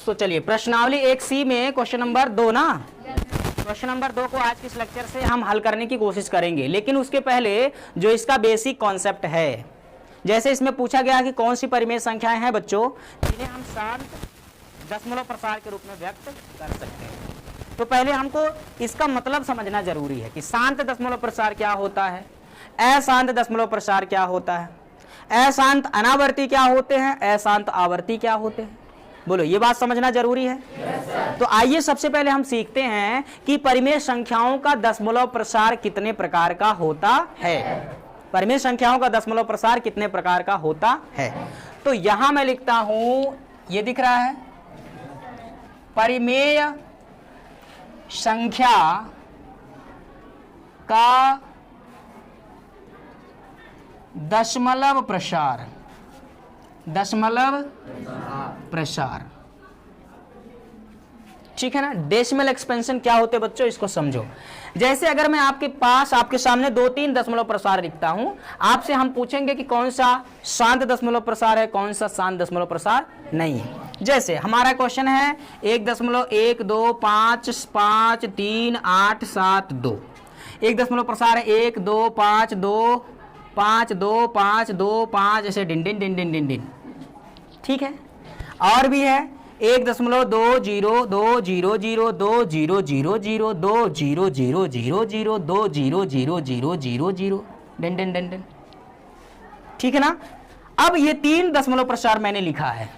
तो चलिए प्रश्नावली 1C में क्वेश्चन नंबर 2 ना, क्वेश्चन नंबर 2 को आज के इस लेक्चर से हम हल करने की कोशिश करेंगे। लेकिन उसके पहले जो इसका बेसिक कॉन्सेप्ट है, जैसे इसमें पूछा गया कि कौन सी परिमेय संख्याएं हैं बच्चों जिन्हें हम शांत दशमलव प्रसार के रूप में व्यक्त कर सकते हैं। तो पहले हमको इसका मतलब समझना जरूरी है कि शांत दशमलव प्रसार क्या होता है, अशांत दशमलव प्रसार क्या होता है, अशांत अनावर्ती क्या होते हैं, अशांत आवर्ती क्या होते हैं। बोलो, ये बात समझना जरूरी है। तो आइए सबसे पहले हम सीखते हैं कि परिमेय संख्याओं का दशमलव प्रसार कितने प्रकार का होता है। परिमेय संख्याओं का दशमलव प्रसार कितने प्रकार का होता है। तो यहां मैं लिखता हूं, ये दिख रहा है, परिमेय संख्या का दशमलव प्रसार, दशमलव प्रसार, ठीक है ना। डेसिमल एक्सपेंशन क्या होते हैं बच्चों, इसको समझो। जैसे अगर मैं आपके पास आपके सामने 2-3 दशमलव प्रसार लिखता हूं, आपसे हम पूछेंगे कि कौन सा शांत दशमलव प्रसार है, कौन सा शांत दशमलव प्रसार नहीं है। जैसे हमारा क्वेश्चन है 1.12553 एक दशमलव प्रसार है 1 2 5 2 5 2 5 2 5, ऐसे डिन डिन डिन डिन डिन डिन, ठीक है। और भी है 1.2000020002000200000 डिन डिन डिन डिन, ठीक है ना। अब ये 3 दशमलव प्रसार मैंने लिखा है,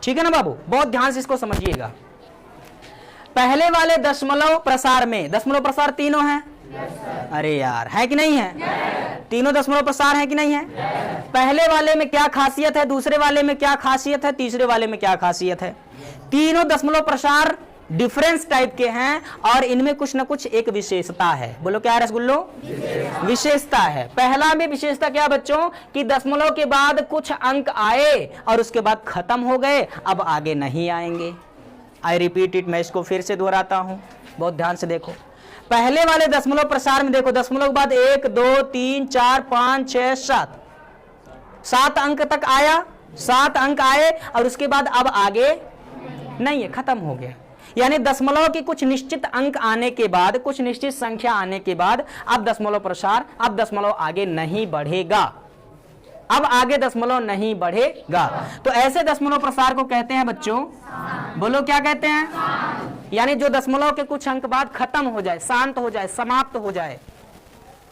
ठीक है ना बाबू, बहुत ध्यान से इसको समझिएगा। पहले वाले दशमलव प्रसार में दशमलव प्रसार तीनों हैं, अरे यार है कि नहीं है, तीनों दशमलव प्रसार है कि नहीं है। पहले वाले में क्या खासियत है, दूसरे वाले में क्या खासियत है, तीसरे वाले में क्या खासियत है। तीनों दशमलव प्रसार डिफरेंस टाइप के हैं और इनमें कुछ ना कुछ एक विशेषता है। बोलो क्या है रसगुल्लो, विशेषता है। पहला में विशेषता क्या बच्चों कि दशमलव के बाद कुछ अंक आए और उसके बाद खत्म हो गए, अब आगे नहीं आएंगे। आई रिपीट इट, मैं इसको फिर से दोहराता हूं, बहुत ध्यान से देखो। पहले वाले दशमलव प्रसार में देखो, दशमलव के बाद 1 2 3 4 5 6 7 अंक तक आया, 7 अंक आए और उसके बाद अब आगे नहीं है, खत्म हो गया। यानी दशमलव के कुछ निश्चित अंक आने के बाद, कुछ निश्चित संख्या आने के बाद अब दशमलव प्रसार, अब दशमलव आगे नहीं बढ़ेगा, अब आगे दशमलव नहीं बढ़ेगा। तो ऐसे दशमलव प्रसार को कहते हैं बच्चों, बोलो क्या कहते हैं, यानी जो दशमलव के कुछ अंक बाद खत्म हो जाए, शांत हो जाए, समाप्त हो जाए,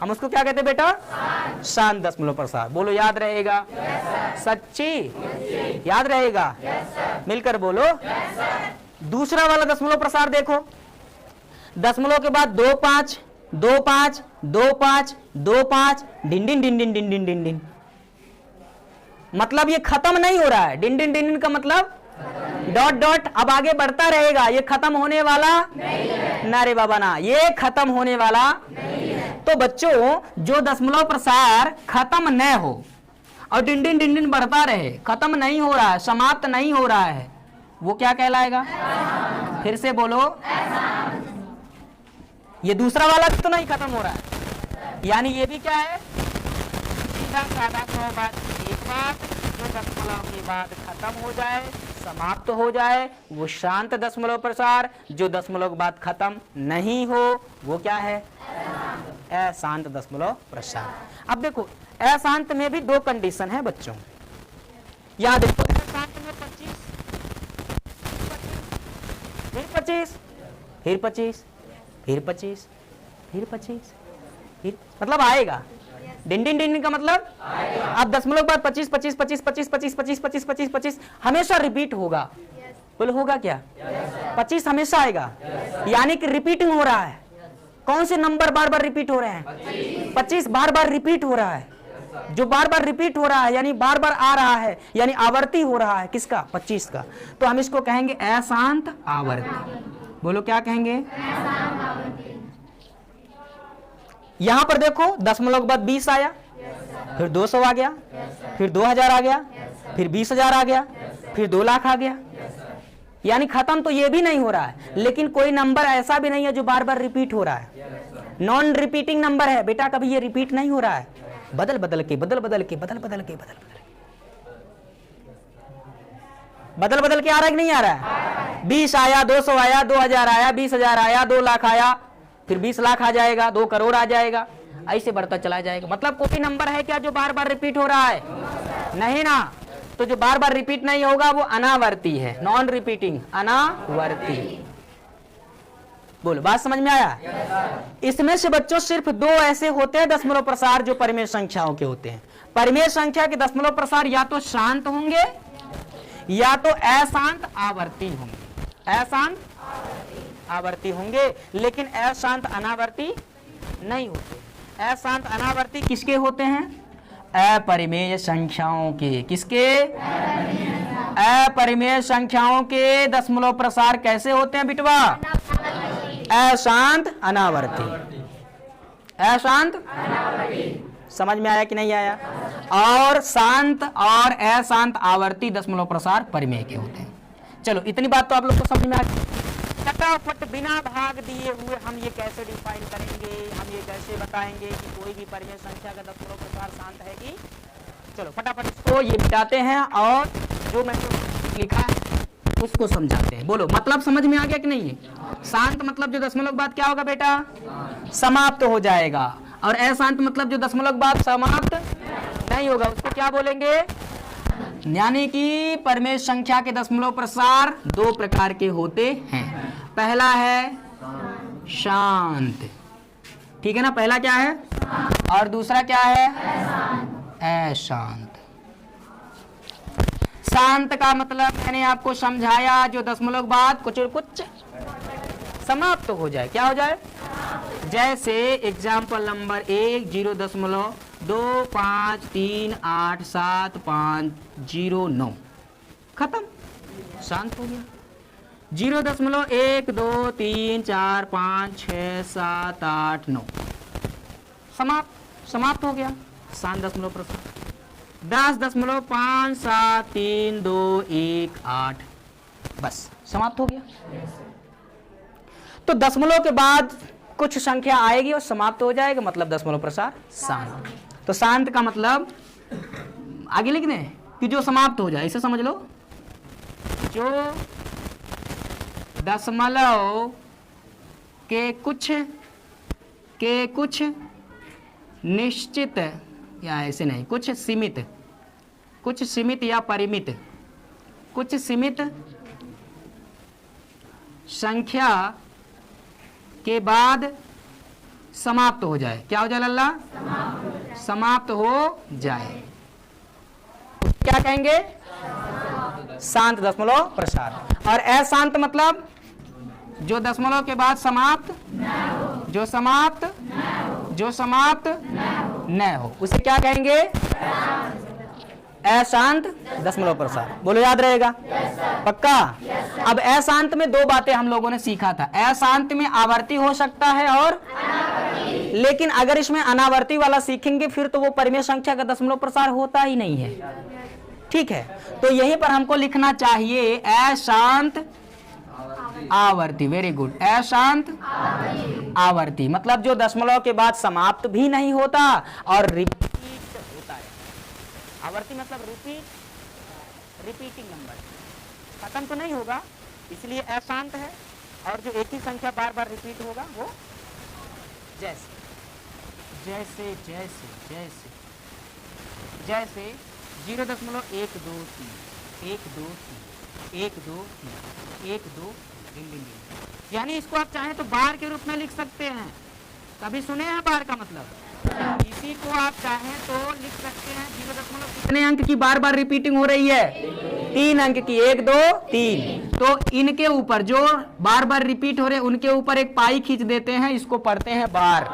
हम उसको क्या कहते हैं बेटा, शांत दशमलव प्रसार। बोलो याद रहेगा, सच्ची याद रहेगा, मिलकर बोलो। दूसरा वाला दशमलव प्रसार देखो, दशमलव के बाद 2 5 2 5 2 5 2 5 डिन डिन डिन डिन डिन डिन डिन डिन, मतलब ये खत्म नहीं हो रहा है। डिन डिन डिन डिन का मतलब डॉट डॉट, अब आगे बढ़ता रहेगा, ये खत्म होने वाला नहीं है। ना रे बाबा ना, ये खत्म होने वाला नहीं है। तो बच्चों जो दशमलव प्रसार खत्म न हो और डिन डिन डिन डिन बढ़ता रहे, खत्म नहीं हो रहा है, समाप्त नहीं हो रहा है, वो क्या कहलाएगा, फिर से बोलो। ये दूसरा वाला तो नहीं खत्म हो रहा है, यानी ये भी क्या है, सीधा साधा एक बार जो दशमलव के बाद खत्म हो जाए, समाप्त हो जाए, वो शांत दशमलव प्रसार। जो दशमलव के बाद खत्म नहीं हो वो क्या है, अशांत दशमलव प्रसार। अब देखो अशांत में भी 2 कंडीशन है बच्चों, यहाँ देखो अशांत में 25 फिर 25 फिर 25 फिर 25 फिर 25 फिर, मतलब आएगा डिन डिन डिन का मतलब अब दशमलव के बाद 25 25 25 25 25 25 25 25 25 हमेशा रिपीट होगा। बोलो होगा क्या, 25 हमेशा आएगा, यानी कि रिपीटिंग हो रहा है। कौन से नंबर बार बार रिपीट हो रहे हैं, 25 बार बार रिपीट हो रहा है। जो बार बार रिपीट हो रहा है यानी बार बार आ रहा है, यानी आवर्ती हो रहा है, किसका, 25 का। तो हम इसको कहेंगे अशांत आवर्ती। बोलो क्या कहेंगे, यहां पर देखो दशमलव के बाद 20 आया, फिर 200 आ गया, फिर 2000 आ गया, फिर 20,000 आ गया, फिर 2 लाख आ गया, यानी खत्म तो ये भी नहीं हो रहा है। लेकिन कोई नंबर ऐसा भी नहीं है जो बार बार रिपीट हो रहा है, नॉन रिपीटिंग नंबर है बेटा, कभी ये रिपीट नहीं हो रहा है, बदल बदल के बदल बदल के बदल बदल के बदल बदल। बदल बदल के आ रहा है कि नहीं आ रहा है? 20 आया, 200 आया, 2000 आया, 20,000 आया, 2 लाख आया, फिर 20 लाख आ जाएगा, 2 करोड़ आ जाएगा, ऐसे बढ़ता चला जाएगा। मतलब कोई नंबर है क्या जो बार बार रिपीट हो रहा है? नहीं ना। तो जो बार बार रिपीट नहीं होगा वो अनावर्ती है, नॉन रिपीटिंग, अनावर्ती। बोलो, बात समझ में आया? इसमें से बच्चों सिर्फ 2 ऐसे होते हैं दशमलव प्रसार जो परिमेय संख्याओं के होते हैं। परिमेय संख्या के दशमलव प्रसार या तो शांत होंगे या तो अशांत आवर्ती होंगे। अशांत आवर्ती होंगे, लेकिन अशांत अनावर्ती नहीं होते। अशांत अनावर्ती किसके होते हैं? अपरिमेय संख्याओं के। किसके? अपरिमेय संख्याओं के दशमलव प्रसार कैसे होते हैं बिटवा? अशांत अनावर्ती। अशांत समझ में आया कि नहीं आया? और शांत और अशांत आवर्ती दशमलव प्रसार परिमेय के होते हैं। चलो, इतनी बात तो आप लोग को समझ में आ गई। फटाफट बिना भाग दिए हुए हम ये कैसे डिफाइन करेंगे, हम ये कैसे बताएंगे कि कोई भी परिमेय संख्या का दशमलव प्रसार शांत है कि? चलो फटाफट इसको ये मिटाते हैं और जो मैंने लिखा है उसको समझाते हैं। बोलो, मतलब समझ में आ गया कि नहीं है? शांत मतलब जो दशमलव बाद क्या होगा बेटा? समाप्त हो जाएगा। और अशांत मतलब जो दशमलव बाद समाप्त नहीं होगा, उसको क्या बोलेंगे? यानी कि परिमेय संख्या के दशमलव प्रसार 2 प्रकार के होते हैं। पहला है शांत, ठीक है ना? पहला क्या है? और दूसरा क्या है? अशांत। शांत का मतलब मैंने आपको समझाया, जो दशमलव बाद कुछ समाप्त हो जाए। क्या हो जाए? जैसे एग्जाम्पल नंबर 1 0.25387509 खत्म, शांत हो गया। 0.123456789 समाप्त हो गया, शांत दशमलव प्रसार। 10.573218 बस समाप्त हो गया। तो दशमलव के बाद कुछ संख्या आएगी और समाप्त हो जाएगा, मतलब दशमलव प्रसार शांत। तो शांत का मतलब आगे लिख दें कि जो समाप्त हो जाए, इसे समझ लो। जो दशमलव के कुछ निश्चित, या ऐसे नहीं, कुछ सीमित या परिमित, कुछ सीमित संख्या के बाद समाप्त हो जाए। क्या हो जाए लल्ला? समाप्त हो जाए, क्या कहेंगे? शांत दशमलव प्रसार। और अशांत मतलब जो दशमलव के बाद समाप्त न हो, उसे क्या कहेंगे? अशांत दशमलव प्रसार। बोलो, याद रहेगा? पक्का? अब अशांत में 2 बातें हम लोगों ने सीखा था। अशांत में आवर्ती हो सकता है और लेकिन अगर इसमें अनावर्ती वाला सीखेंगे फिर तो वो परिमेय संख्या का दशमलव प्रसार होता ही नहीं है। ठीक है, तो यहीं पर हमको लिखना चाहिए अशांत आवर्ती। वेरी गुड, अशांत आवर्ती मतलब जो दशमलव के बाद समाप्त भी नहीं होता और रिपीट होता है। आवर्ती मतलब रिपीटिंग नंबर, खत्म तो नहीं होगा, इसलिए अशांत है। और जो एक ही संख्या बार बार रिपीट होगा वो जैसे जैसे जैसे जैसे जैसे 0.123 यानी इसको आप चाहें तो बार के रूप में लिख सकते हैं। कभी सुने हैं बार का मतलब? इसी को आप चाहें तो लिख सकते हैं 0. कितने अंक की बार बार रिपीटिंग हो रही है? 3 अंक की, 1 2 3। तो इनके ऊपर जो बार बार रिपीट हो रहे हैं उनके ऊपर एक पाई खींच देते हैं, इसको पढ़ते हैं बार।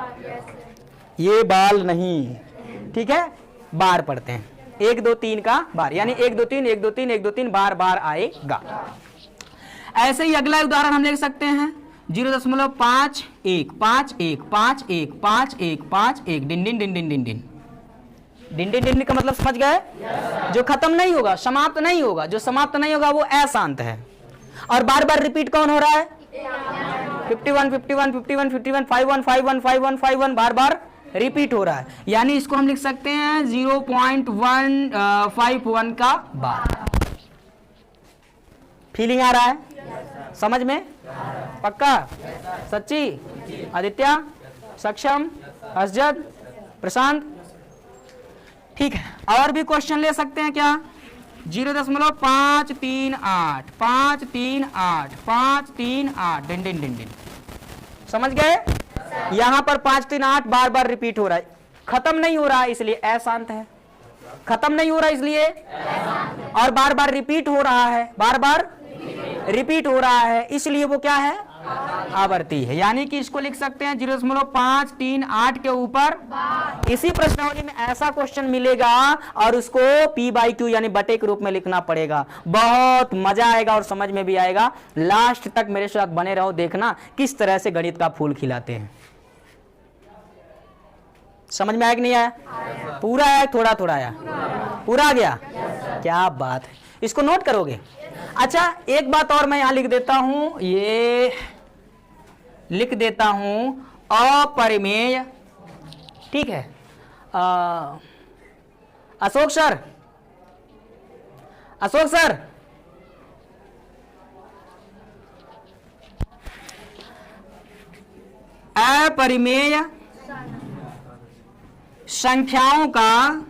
ये बाल नहीं, ठीक है, बार पढ़ते हैं। 1 2 3 का बार, यानी 1 2 3 1 2 3 1 2 3 बार बार आएगा। ऐसे ही अगला उदाहरण हम लिख सकते हैं 0.5151515151 डिन डिन डिन डिन डिन डिन डिन डिन डिन का मतलब समझ गए? जो खत्म नहीं होगा, समाप्त नहीं होगा। जो समाप्त नहीं होगा वो अशांत है। और बार बार रिपीट कौन हो रहा है? 51 51 51 51 51 51 51 51 बार बार रिपीट हो रहा है, यानी इसको हम लिख सकते हैं 0.151 का बार। फीलिंग आ रहा है? समझ में? पक्का? सच्ची? आदित्य, सक्षम, असजद, प्रशांत? ठीक है, और भी क्वेश्चन ले सकते हैं क्या? 0.538 538 538 डिन डिन डिन डिन। समझ गए? यहां पर 538 बार बार रिपीट हो रहा है, खत्म नहीं हो रहा है इसलिए अशांत है, खत्म नहीं हो रहा इसलिए, और बार बार रिपीट हो रहा है, बार बार रिपीट हो रहा है इसलिए वो क्या है? आवर्ती है। यानी कि इसको लिख सकते हैं 0.538 के ऊपर। इसी प्रश्नावली में ऐसा क्वेश्चन मिलेगा और उसको P/Q यानी बटे के रूप में लिखना पड़ेगा। बहुत मजा आएगा और समझ में भी आएगा। लास्ट तक मेरे साथ बने रहो, देखना किस तरह से गणित का फूल खिलाते हैं। समझ में आया कि नहीं आया? पूरा आया, थोड़ा थोड़ा आया? पूरा आ गया? क्या बात है, इसको नोट करोगे? अच्छा, एक बात और मैं यहां लिख देता हूं, ये लिख देता हूं अपरिमेय। ठीक है, अशोक सर, अशोक सर, अपरिमेय संख्याओं का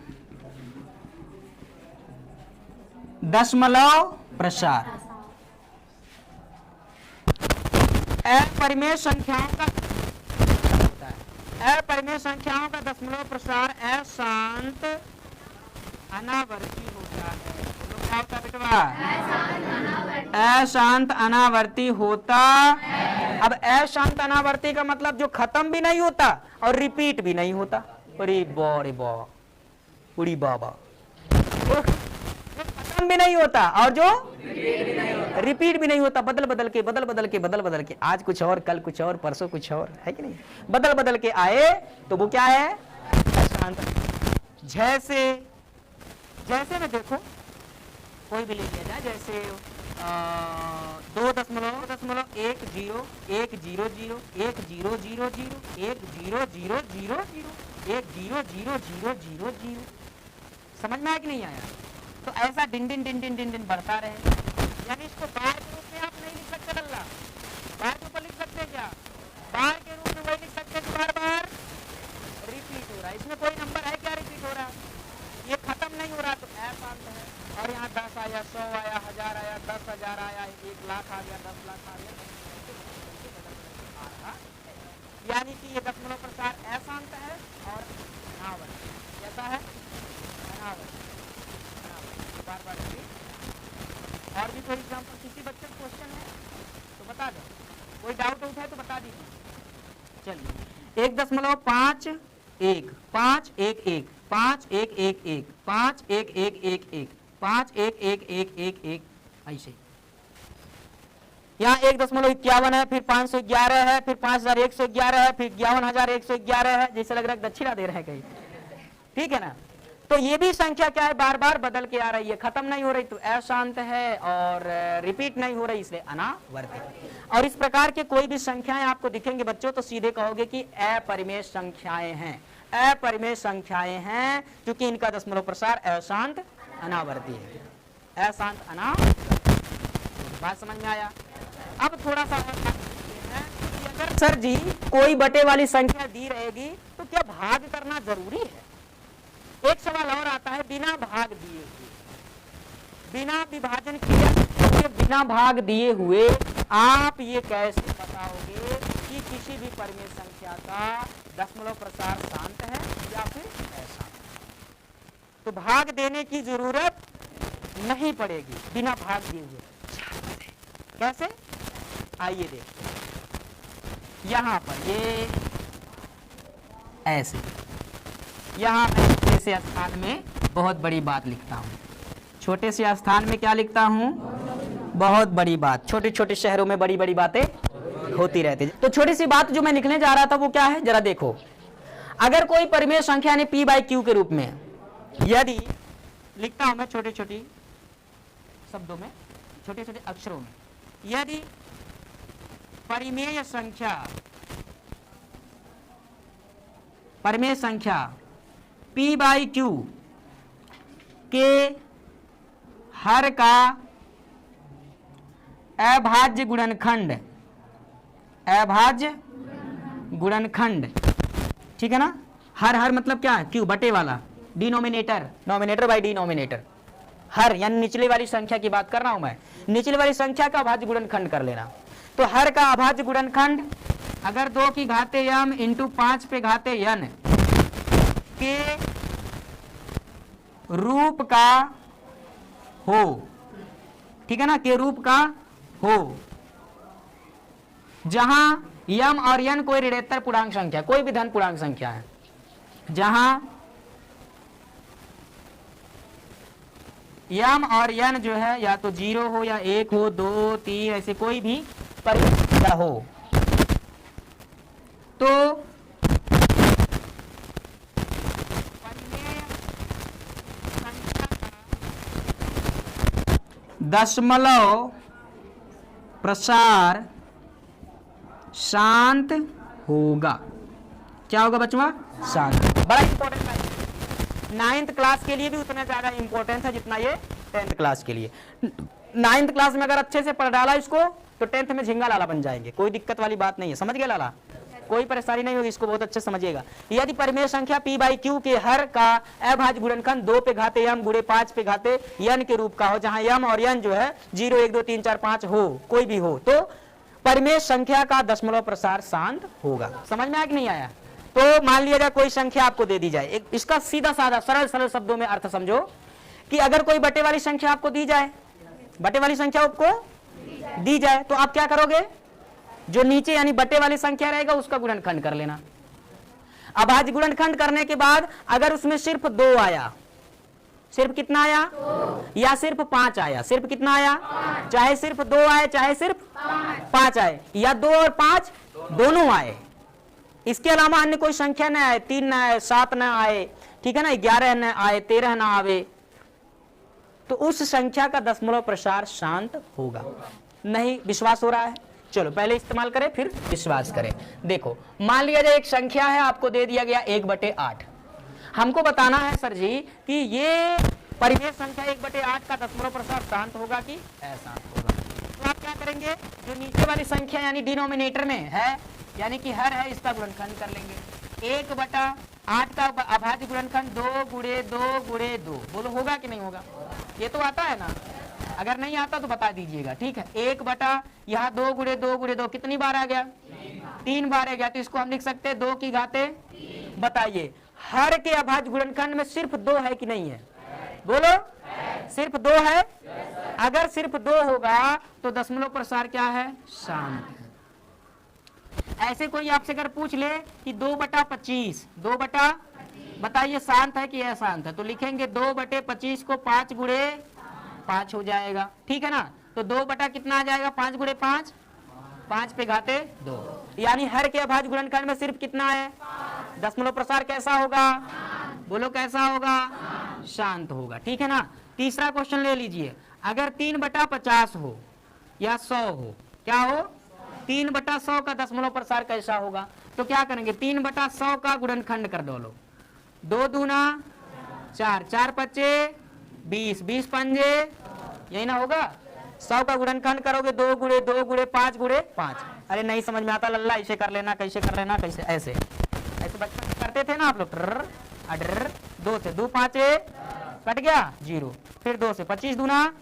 दशमलव प्रसार। अपरिमेय संख्याओं का अपरिमेय संख्याओं का दशमलव प्रसार अशांत अनावर्ती होता है। क्या होता बेटवा? अशांत अनावर्ती होता। अब अशांत अनावर्ती का मतलब जो खत्म भी नहीं होता और रिपीट भी नहीं होता। अरे बड़े बा, उड़ी बाबा, खत्म भी नहीं होता और जो रिपीट भी नहीं होता, बदल बदल के बदल बदल के बदल बदल के, आज कुछ और, कल कुछ और, परसों कुछ और, है कि नहीं? बदल बदल के आए तो वो क्या है? अशांत। जैसे जैसे में देखो, कोई भी ले लिया जाए, जैसे 2.10010101010101010 समझ में आया कि नहीं आया? तो ऐसा डिन डिन डिन डिन डिन डिन बढ़ता रहे। यानी इसको बार के रूप में आप नहीं लिख सकते, लल्ला बार के ऊपर लिख सकते हैं क्या? बार के रूप में वही लिख सकते हैं, बार बार रिपीट हो रहा है। इसमें कोई नंबर है क्या रिपीट हो रहा है? ये खत्म नहीं हो रहा तो अशांत है। और यहाँ 10 आया, 100 आया, 1000 आया, 10,000 आया, 1 लाख आ गया, 10 लाख आ गया, यानी कि ये दशमलव प्रसार अशांत है और अनावर्ती। कैसा है? अनावर्ती, बार बार रिपीट। और भी कोई एग्जाम्पल किसी बच्चे को क्वेश्चन है तो बता दो, कोई डाउट उठा है तो बता दीजिए। चलिए, 1.511 511 51111 51111 51111 ऐसे। यहाँ 1.51 है, फिर 511 है, फिर 5111 है, फिर 51111 है। जैसे लग रहा है दक्षिणा दे रहे हैं कहीं। ठीक है ना? तो ये भी संख्या क्या है? बार बार बदल के आ रही है, खत्म नहीं हो रही तो अशांत है, और रिपीट नहीं हो रही इसलिए अनावर्ती। और इस प्रकार के कोई भी संख्याएं आपको दिखेंगे बच्चों तो सीधे कहोगे कि अपरिमेय संख्याएं हैं। अपरिमेय संख्याएं हैं क्योंकि इनका दशमलव प्रसार अशांत अनावर्ती है। अशांत अनावर्ती। बात समझ में आया? अब थोड़ा सा अगर सर जी कोई बटे वाली संख्या दी रहेगी तो क्या भाग करना जरूरी है? एक सवाल और आता है, बिना भाग दिए हुए, बिना विभाजन किए, बिना भाग दिए हुए आप ये कैसे बताओगे कि किसी भी परिमेय संख्या का दशमलव प्रसार शांत है या फिर अशांत? तो भाग देने की जरूरत नहीं पड़ेगी बिना भाग दिए हुए। कैसे? आइए देखते हैं। यहां पर ये ऐसे, यहां मैं छोटे से स्थान में बहुत बड़ी बात लिखता हूं। छोटे से स्थान में क्या लिखता हूं? बहुत बड़ी बात। छोटे छोटे शहरों में बड़ी बड़ी बातें होती रहती है। तो छोटी सी बात जो मैं लिखने जा रहा था वो क्या है, जरा देखो। अगर कोई परिमेय संख्या ने P/Q के रूप में, यदि लिखता हूं मैं छोटे छोटे शब्दों में, छोटे छोटे अक्षरों में, यदि परिमेय संख्या P/Q के हर का अभाज्य गुणनखंड, अभाज्य गुणनखंड, ठीक है ना। हर हर मतलब क्या है, क्यू बटे वाला, डिनोमिनेटर, नोमिनेटर बाय डिनोमिनेटर, हर यानी निचले वाली संख्या की बात कर रहा हूं मैं, निचले वाली संख्या का अभाज्य गुणनखंड कर लेना। तो हर का अभाज्य गुणनखंड अगर 2 की घाते m इंटू 5 पे घाते n के रूप का हो, ठीक है ना, के रूप का हो, जहां m और n कोई ऋणोत्तर पूर्णांक संख्या, कोई भी धन पूर्णांक संख्या है, जहां m और n जो है या तो 0 हो या 1 हो, 2, 3 ऐसे कोई भी परिमेय संख्या हो, तो परिमेय संख्या का दशमलव प्रसार शांत होगा। क्या होगा बच्चों? शांत। बड़ा इंपॉर्टेंट है, 9th क्लास के लिए भी उतना ज्यादा इंपॉर्टेंट है जितना ये 10th क्लास के लिए। 9th क्लास में अगर अच्छे से पढ़ डाला इसको तो 10th में झिंगा लाला बन जाएंगे, कोई दिक्कत वाली बात नहीं है। समझ गए लाला? कोई परेशानी नहीं होगी, इसको बहुत अच्छे समझिएगा। यदि परिमेय संख्या p बाई क्यू के हर का अभाज्य गुणनखंड 2 पे घाते m गुणे 5 पे घाते n के रूप का हो, जहां m और n जो है 0, 1, 2, 3, 4, 5 हो, कोई भी हो, तो परिमेय संख्या का दशमलव प्रसार शांत होगा। समझ में आया कि नहीं आया? तो मान लिया जाए कोई संख्या आपको दे दी जाए, इसका सीधा साधा सरल सरल शब्दों में अर्थ समझो कि अगर कोई बटे वाली संख्या आपको दी जाए, बटे वाली संख्या आपको दी जाए, तो आप क्या करोगे? जो नीचे यानी बटे वाली संख्या रहेगा उसका गुणनखंड कर लेना। अभाज्य गुणनखंड करने के बाद अगर उसमें सिर्फ 2 आया, सिर्फ कितना आया? या सिर्फ 5 आया, सिर्फ कितना आया? चाहे सिर्फ 2 आए चाहे सिर्फ 5 आए, या 2 और 5 दोनों आए, इसके अलावा अन्य कोई संख्या न आए, 3 न आए, 7 न आए, ठीक है ना, 11 न आए, 13 न आवे, तो उस संख्या का दशमलव प्रसार शांत होगा। नहीं विश्वास हो रहा है? चलो पहले इस्तेमाल करें फिर विश्वास करें। देखो मान लिया जाए एक संख्या है, आपको दे दिया गया 1/8, हमको बताना है सर जी कि ये परिमेय संख्या 1/8 का दशमलव प्रसार शांत होगा कि अशांत होगा। तो आप क्या करेंगे? जो नीचे वाली संख्या यानी डिनोमिनेटर में है, यानी कि हर है, इसका गुणनखंड कर लेंगे। 1/8 का अभाज्य गुणनखंड 2 गुणे 2 गुणे 2, बोलो होगा कि नहीं होगा? ये तो आता है ना, अगर नहीं आता तो बता दीजिएगा, ठीक है। 1 यहाँ 2 गुणे 2 गुणे 2 कितनी बार आ गया? 3 बार आ गया, तो इसको हम लिख सकते हैं 2 की घाते। बताइए हर के अभाज्य गुणनखंड में सिर्फ 2 है कि नहीं है? बोलो सिर्फ 2 है। अगर सिर्फ 2 होगा तो दशमलव प्रसार क्या है? शांत है। ऐसे कोई आपसे अगर पूछ ले कि 2/25, 2 बटा, बताइए शांत है कि अशांत है? तो लिखेंगे 2/25 को 5 गुणे 5 हो जाएगा, ठीक है ना। तो 2 बटा कितना आ जाएगा? 5 गुणे 5, 5 पे घाते 2, यानी हर के अभाज्य गुणनखंड में सिर्फ कितना है? दशमलव प्रसार कैसा होगा? बोलो कैसा होगा? शांत होगा, ठीक है ना। तीसरा क्वेश्चन ले लीजिए, अगर 3/50 हो या 100 हो, क्या हो? 3/100 का दशमलव प्रसार कैसा होगा? तो क्या करेंगे? 3/100 का गुणनखंड कर दो लो, 2 दूना 4, 4 पच्चे 20, 20 पंजे, यही ना होगा। 100 का गुणनखंड करोगे 2 गुणे 2 गुणे 5 गुणे 5। अरे नहीं समझ में आता लल्ला, ऐसे कर लेना, कैसे कर लेना, कैसे, ऐसे ऐसे बचपन में करते थे ना आप लोग। अडर 2 से 2 5 कट गया 0, फिर 2 से 25 दूना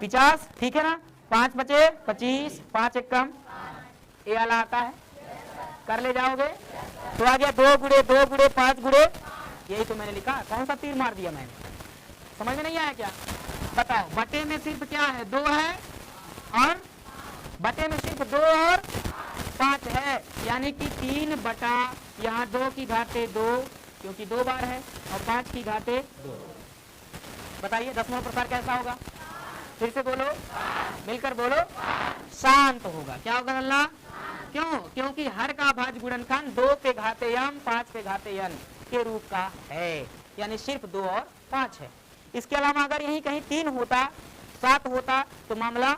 50, ठीक है ना। 5 बचे 25, 5 एक कम, ये वाला आता है, कर ले जाओगे तो आ गया 2 गुणे 2 गुणे 5 गुणे, यही तो मैंने लिखा। कौन सा तीर मार दिया मैंने? समझ में नहीं आया क्या? बताओ, बटे में सिर्फ क्या है? 2 है, और बटे में सिर्फ 2 और 5 है, यानी कि 3 बटा यहाँ 2 की घाते 2, क्योंकि 2 बार है, और 5 की घाते 2। बताइए दशमलव प्रसार कैसा होगा? फिर से बोलो, मिलकर बोलो, शांत होगा। क्या होगा अल्लाह? क्यों? क्योंकि हर का अभाज्य गुणनखंड 2 पे घाते m 5 पे घाते n के रूप का है, यानी सिर्फ 2 और 5 है। इसके अलावा अगर यहीं कहीं 3 होता, 7 होता तो मामला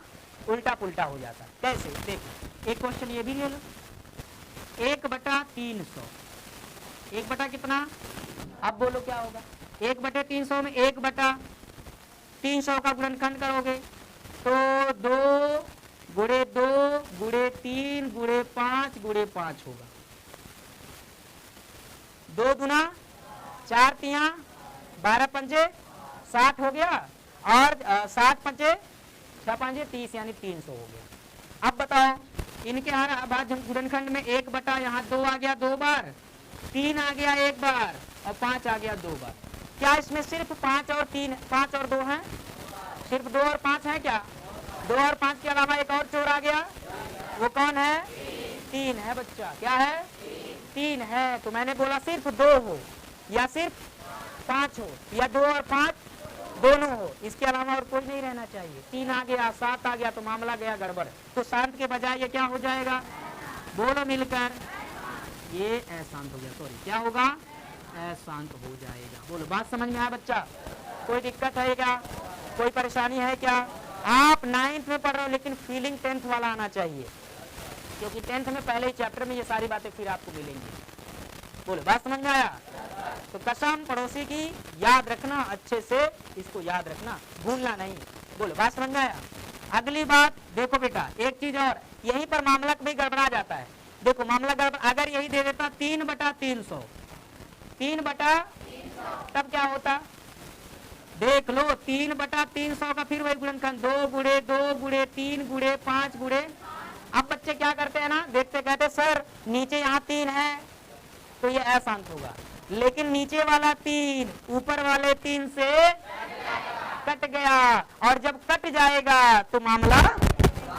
उल्टा पुल्टा हो जाता। कैसे? देखो एक क्वेश्चन ये भी ले लो, 1/300, 1 बटा कितना? अब बोलो क्या होगा? 1/300 में 1/300 का गुणनखंड करोगे तो 2 गुणे 2 गुणे 3 गुणे 5 गुणे 5 होगा। 2 दूना 4 तिया 12 पंजे 60 हो गया, और 60 पंजे 6 पंजे 30 यानी 300 हो गया। अब बताओ इनके हर बाद गुणनखंड में 1 बटा यहाँ 2 आ गया 2 बार, 3 आ गया 1 बार, और 5 आ गया 2 बार। क्या इसमें सिर्फ 5 और 3, 5 और 2 है? सिर्फ 2 और 5 है क्या? 2 और 5 के अलावा एक और चोर आ गया, वो कौन है? 3 है बच्चा। क्या है? 3 है। तो मैंने बोला सिर्फ 2 हो या सिर्फ 5 हो या 2 और 5 दोनों हो, इसके अलावा और कोई नहीं रहना चाहिए। 3 आ गया 7 आ गया तो मामला गया गड़बड़। तो शांत के बजाय ये क्या हो जाएगा? बोलो मिलकर, ये अशांत हो गया। सॉरी, क्या होगा? अशांत हो जाएगा। बोलो, बात समझ में आया बच्चा? कोई दिक्कत है क्या? कोई परेशानी है क्या? आप 9th में पढ़ रहे हो लेकिन फीलिंग 10th वाला आना चाहिए, क्योंकि 10th में पहले ही चैप्टर में ये सारी बातें फिर आपको मिलेंगी। बोलो, बात समझ में आया? तो कसम पड़ोसी की याद रखना, अच्छे से इसको याद रखना, भूलना नहीं। बोलो, बात समझ में आया? अगली बात देखो बेटा, एक चीज और, यहीं पर मामला भी गड़बड़ा जाता है। देखो मामला गड़बड़, अगर यही दे देता 3/300, 3/300, तब क्या होता? देख लो 3/300 का फिर वही गुणनखंड 2 गुणे 2 गुणे 3 गुणे 5 गुणे। अब बच्चे क्या करते हैं ना, देखते कहते सर नीचे यहाँ 3 है तो ये अशांत होगा, लेकिन नीचे वाला 3 ऊपर वाले 3 से कट गया, और जब कट जाएगा तो मामला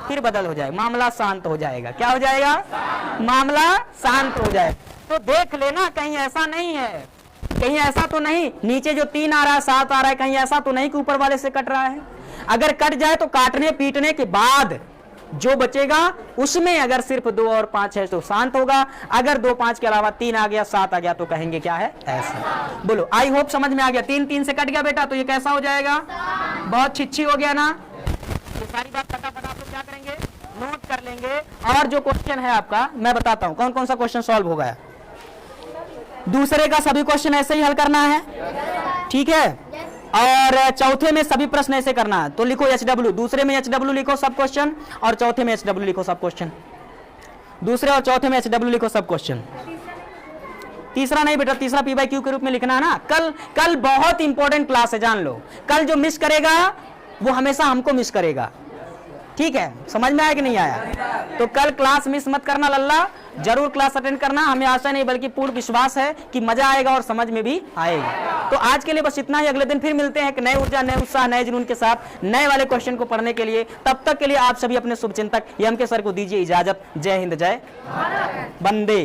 फिर बदल हो जाएगा, मामला शांत हो जाएगा। क्या हो जाएगा? मामला शांत हो जाएगा। तो देख लेना कहीं ऐसा नहीं है, कहीं ऐसा तो नहीं नीचे जो 3 आ रहा है 7 आ रहा है, कहीं ऐसा तो नहीं कि ऊपर वाले से कट रहा है। अगर कट जाए तो काटने पीटने के बाद जो बचेगा उसमें अगर सिर्फ 2 और 5 है तो शांत होगा, अगर 2 5 के अलावा 3 आ गया 7 आ गया तो कहेंगे क्या है? ऐसा। बोलो, आई होप समझ में आ गया। 3 3 से कट गया बेटा तो ये कैसा हो जाएगा? बहुत छिच्छी हो गया ना। तो सारी बात फटाफट आप लोग क्या करेंगे? नोट कर लेंगे। और जो क्वेश्चन है आपका मैं बताता हूं कौन कौन सा क्वेश्चन सॉल्व हो गया। दूसरे का सभी क्वेश्चन ऐसे ही हल करना है, ठीक है? और चौथे में सभी प्रश्न ऐसे करना है। तो लिखो HW, दूसरे में HW लिखो सब क्वेश्चन, और चौथे में HW लिखो सब क्वेश्चन। दूसरे और चौथे में HW लिखो सब क्वेश्चन। तीसरा नहीं बेटा, तीसरा P/Q के रूप में लिखना है ना। कल बहुत इंपॉर्टेंट क्लास है, जान लो। कल जो मिस करेगा वो हमेशा हमको मिस करेगा, ठीक है? समझ में आया कि नहीं आया? तो कल क्लास मिस मत करना लल्ला, जरूर क्लास अटेंड करना। हमें आशा नहीं बल्कि पूर्ण विश्वास है कि मजा आएगा और समझ में भी आएगा। तो आज के लिए बस इतना ही। अगले दिन फिर मिलते हैं एक नए ऊर्जा, नए उत्साह, नए जुनून के साथ नए वाले क्वेश्चन को पढ़ने के लिए। तब तक के लिए आप सभी अपने शुभचिंतक एम के सर को दीजिए इजाजत। जय हिंद, जय वंदे।